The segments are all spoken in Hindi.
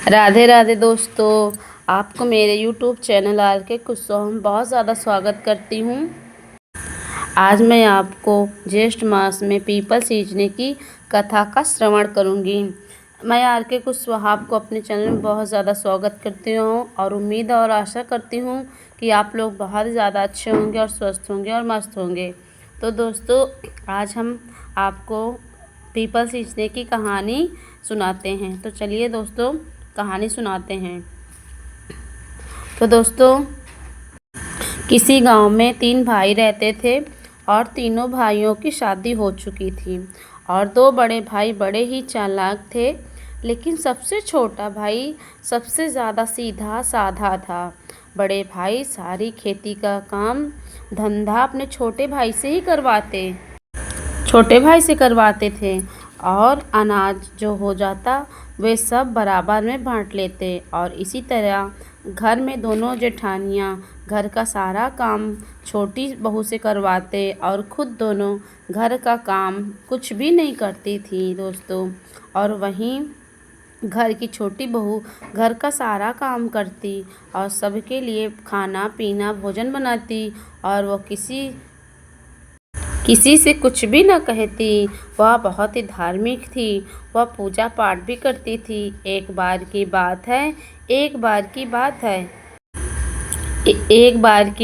राधे राधे दोस्तों, आपको मेरे YouTube चैनल आर के कुशों में बहुत ज़्यादा स्वागत करती हूँ। आज मैं आपको ज्येष्ठ मास में पीपल सींचने की कथा का श्रवण करूँगी। मैं आर के कुशवाहा आपको अपने चैनल में बहुत ज़्यादा स्वागत करती हूँ और उम्मीद और आशा करती हूँ कि आप लोग बहुत ज़्यादा अच्छे होंगे और स्वस्थ होंगे और मस्त होंगे। तो दोस्तों, आज हम आपको पीपल सींचने की कहानी सुनाते हैं। तो चलिए दोस्तों, कहानी सुनाते हैं। तो दोस्तों, किसी गांव में 3 भाई रहते थे और तीनों भाइयों की शादी हो चुकी थी और 2 बड़े भाई बड़े ही चालाक थे, लेकिन सबसे छोटा भाई सबसे ज़्यादा सीधा साधा था। बड़े भाई सारी खेती का काम धंधा अपने छोटे भाई से करवाते थे और अनाज जो हो जाता वे सब बराबर में बांट लेते और इसी तरह घर में दोनों जेठानियाँ घर का सारा काम छोटी बहू से करवाते और खुद दोनों घर का काम कुछ भी नहीं करती थी दोस्तों। और वहीं घर की छोटी बहू घर का सारा काम करती और सबके लिए खाना पीना भोजन बनाती और वो किसी से कुछ भी न कहती। वह बहुत ही धार्मिक थी। वह पूजा पाठ भी करती थी। एक बार की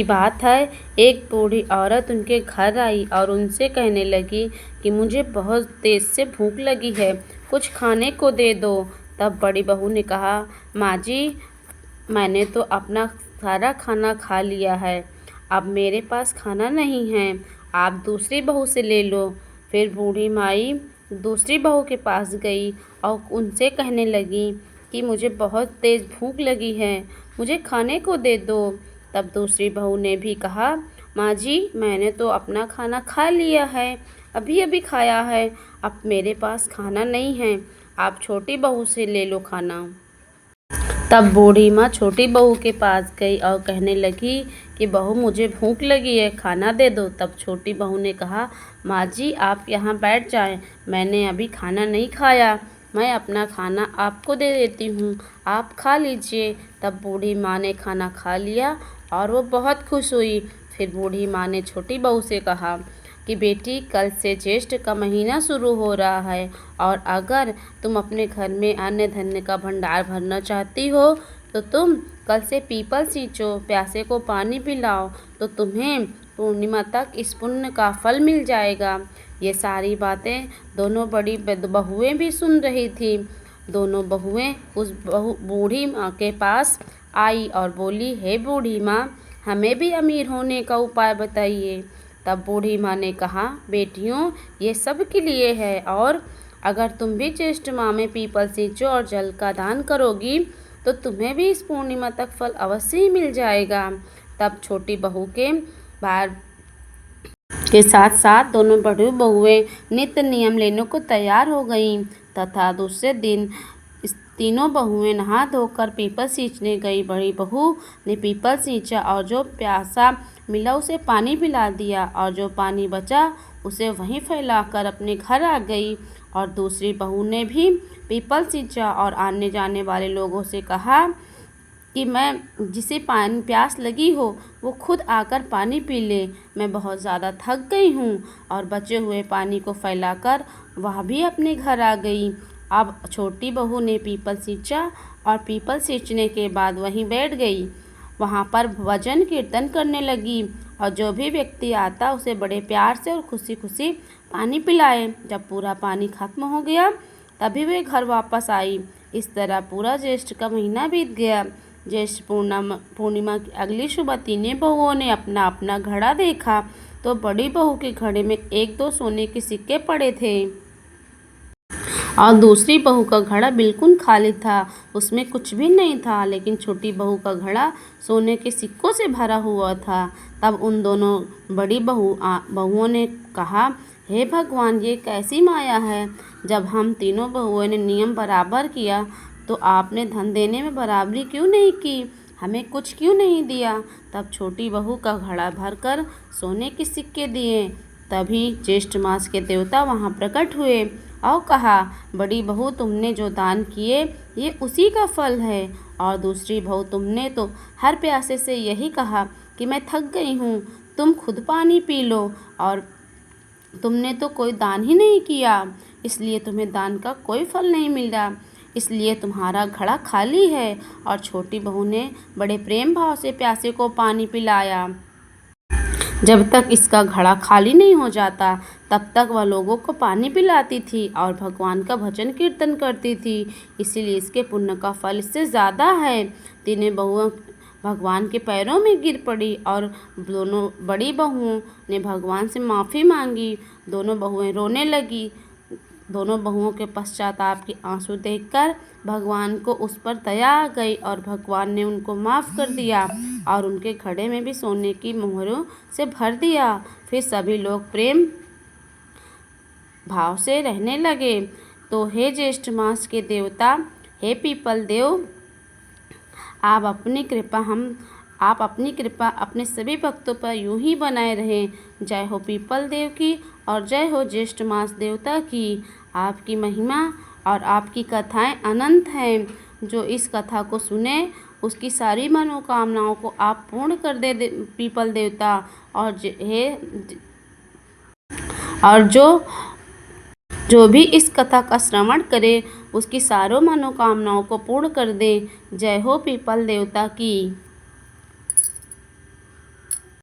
बात है एक बूढ़ी औरत उनके घर आई और उनसे कहने लगी कि मुझे बहुत तेज से भूख लगी है, कुछ खाने को दे दो। तब बड़ी बहू ने कहा, माँ जी, मैंने तो अपना सारा खाना खा लिया है, अब मेरे पास खाना नहीं है, आप दूसरी बहू से ले लो। फिर बूढ़ी माई दूसरी बहू के पास गई और उनसे कहने लगी कि मुझे बहुत तेज़ भूख लगी है, मुझे खाने को दे दो। तब दूसरी बहू ने भी कहा, माँ जी, मैंने तो अपना खाना खा लिया है, अभी अभी खाया है, अब मेरे पास खाना नहीं है, आप छोटी बहू से ले लो खाना। तब बूढ़ी माँ छोटी बहू के पास गई और कहने लगी कि बहू, मुझे भूख लगी है, खाना दे दो। तब छोटी बहू ने कहा, माँ जी, आप यहाँ बैठ जाएं, मैंने अभी खाना नहीं खाया, मैं अपना खाना आपको दे देती हूँ, आप खा लीजिए। तब बूढ़ी माँ ने खाना खा लिया और वो बहुत खुश हुई। फिर बूढ़ी माँ ने छोटी बहू से कहा कि बेटी, कल से ज्येष्ठ का महीना शुरू हो रहा है और अगर तुम अपने घर में अन्न धन्य का भंडार भरना चाहती हो तो तुम कल से पीपल सींचो, प्यासे को पानी पिलाओ, तो तुम्हें पूर्णिमा तक इस पुण्य का फल मिल जाएगा। ये सारी बातें दोनों बड़ी बहुएं भी सुन रही थी। दोनों बहुएं उस बूढ़ी माँ के पास आई और बोली, हे बूढ़ी माँ, हमें भी अमीर होने का उपाय बताइए। तब बूढ़ी माँ ने कहा, बेटियों, ये सब के लिए है और अगर तुम भी ज्येष्ठ माह में पीपल सींचो और जल का दान करोगी तो तुम्हें भी इस पूर्णिमा तक फल अवश्य ही मिल जाएगा। तब छोटी बहू के साथ साथ दोनों बड़ी बहुएं नित्य नियम लेने को तैयार हो गईं तथा दूसरे दिन तीनों बहुएं नहा धोकर पीपल सींचने गई। बड़ी बहू ने पीपल सींचा और जो प्यासा मिला उसे पानी पिला दिया और जो पानी बचा उसे वहीं फैलाकर अपने घर आ गई। और दूसरी बहू ने भी पीपल सींचा और आने जाने वाले लोगों से कहा कि मैं जिसे पानी प्यास लगी हो वो खुद आकर पानी पी ले, मैं बहुत ज़्यादा थक गई हूँ। और बचे हुए पानी को फैलाकर वह भी अपने घर आ गई। अब छोटी बहू ने पीपल सींचा और पीपल सींचने के बाद वहीं बैठ गई। वहाँ पर भजन कीर्तन करने लगी और जो भी व्यक्ति आता उसे बड़े प्यार से और खुशी खुशी पानी पिलाए। जब पूरा पानी खत्म हो गया तभी वे घर वापस आई। इस तरह पूरा ज्येष्ठ का महीना बीत गया। ज्येष्ठ पूर्णिमा की अगली सुबह तीनों बहुओं ने अपना अपना घड़ा देखा तो बड़ी बहू के घड़े में 1-2 सोने के सिक्के पड़े थे और दूसरी बहू का घड़ा बिल्कुल खाली था, उसमें कुछ भी नहीं था। लेकिन छोटी बहू का घड़ा सोने के सिक्कों से भरा हुआ था। तब उन दोनों बड़ी बहुओं ने कहा, हे भगवान, ये कैसी माया है, जब हम तीनों बहुओं ने नियम बराबर किया तो आपने धन देने में बराबरी क्यों नहीं की, हमें कुछ क्यों नहीं दिया। तब छोटी बहू का घड़ा भरकर सोने के सिक्के दिए। तभी ज्येष्ठ मास के देवता वहाँ प्रकट हुए और कहा, बड़ी बहू तुमने जो दान किए ये उसी का फल है। और दूसरी बहू, तुमने तो हर प्यासे से यही कहा कि मैं थक गई हूँ, तुम खुद पानी पी लो, और तुमने तो कोई दान ही नहीं किया, इसलिए तुम्हें दान का कोई फल नहीं मिल रहा, इसलिए तुम्हारा घड़ा खाली है। और छोटी बहू ने बड़े प्रेम भाव से प्यासे को पानी पिलाया। जब तक इसका घड़ा खाली नहीं हो जाता तब तक वह लोगों को पानी पिलाती थी और भगवान का भजन कीर्तन करती थी, इसीलिए इसके पुण्य का फल इससे ज़्यादा है। तीनों बहुओं भगवान के पैरों में गिर पड़ी और दोनों बड़ी बहुओं ने भगवान से माफ़ी मांगी। दोनों बहुएं रोने लगी। दोनों बहुओं के पश्चाताप के आंसू देखकर भगवान को उस पर दया आ गई और भगवान ने उनको माफ़ कर दिया और उनके घड़े में भी सोने की मोहरों से भर दिया। फिर सभी लोग प्रेम भाव से रहने लगे। तो हे ज्येष्ठ मास के देवता, हे पीपल देव, आप अपनी कृपा अपने सभी भक्तों पर यूं ही बनाए रहें। जय हो पीपल देव की और जय हो ज्येष्ठ मास देवता की। आपकी महिमा और आपकी कथाएं अनंत हैं। जो इस कथा को सुने उसकी सारी मनोकामनाओं को आप पूर्ण कर दे पीपल देवता। और जो भी इस कथा का श्रवण करे उसकी सारों मनोकामनाओं को पूर्ण कर दे। जय हो पीपल देवता की।